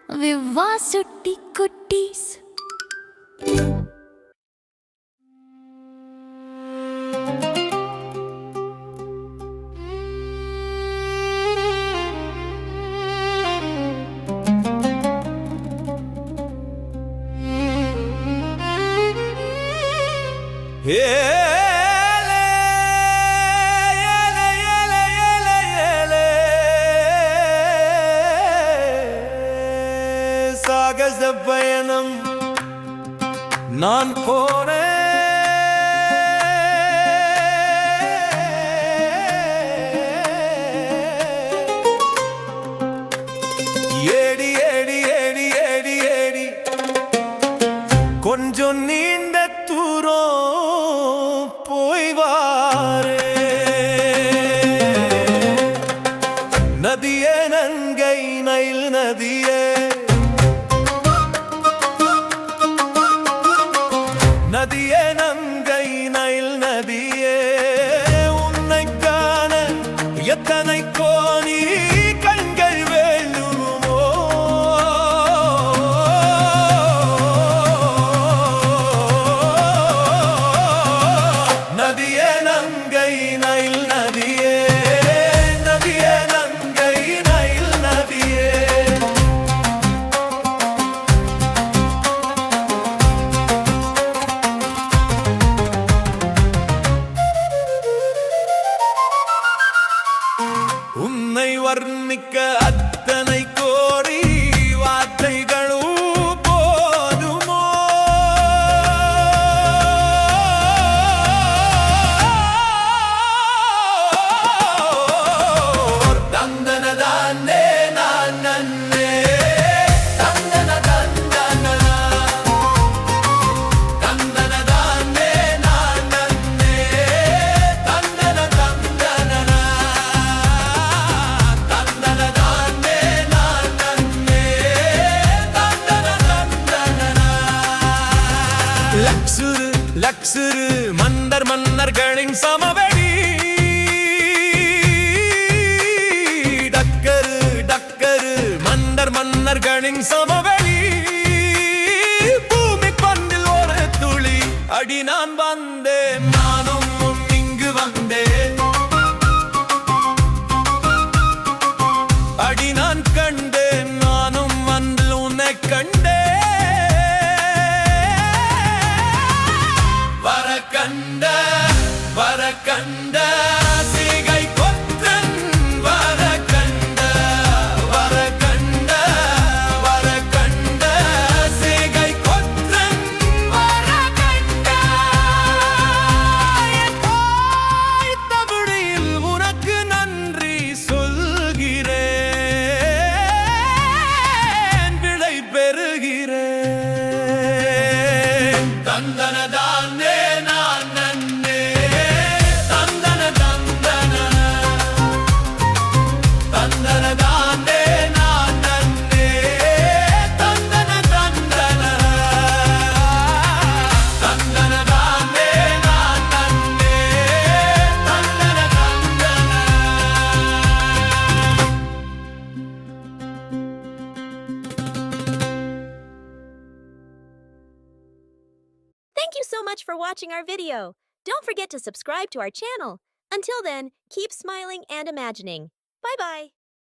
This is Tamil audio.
விவ்வா சுட்டி குட்டீஸ். சாகச பயணம் நான் போனேன். ஏடி ஏடி ஏடி ஏடி ஏடி கொஞ்சம் நீண்ட தூரம் போய் வாரே. நதியே நங்கை நைல் நதியே, நதியே நங்கை நைல் நதியே, உன்னை காண எத்தனை கோணி கண்கள் வேண்டுமோ. நதியே நங்கை நைல் நதியே, நதியே நங்கை நைல் நதியே. உன்னை வர்ணிக்க அத்தனை கோடி வார்த்தைகளும் போதுமோ. தந்தனதானே நான் நன்னே, தந்தனதந்தனனா, தந்தனதானே நான் நன்னே, தந்தனதந்தனனா. லக்ஸுரு லக்ஸுரு மன்னர் மன்னர்களின் சமவெளி. டக்கரு டக்கரு மன்னர் மன்னர்களின் சமவெளி. பூமி பந்தில் ஒரு துளி அடி நான் வந்தேன், நானும் இங்கு வந்தேன். அடி நான் கண்டேன், நானும் வந்து உன்னை கண்டேன். வரக்கண்ட சிகை கொத்தன் வரக்கண்ட, வரக்கண்ட வரக்கண்ட சிகை கொத்தன் வரக்கண்ட. தாய் தமிழில் உனக்கு நன்றி சொல்கிறேன், விடை பெறுகிறேன். தந்தனதானே நான் நன்னே, தந்தனதந்தனனா, தந்தனதானே நான் நன்னே, தந்தனதந்தனனா, தந்தனதானே நான் நன்னே, தந்தனதந்தனனா. Thank you so much for watching our video. Don't forget to subscribe to our channel. Until then, keep smiling and imagining. Bye-bye.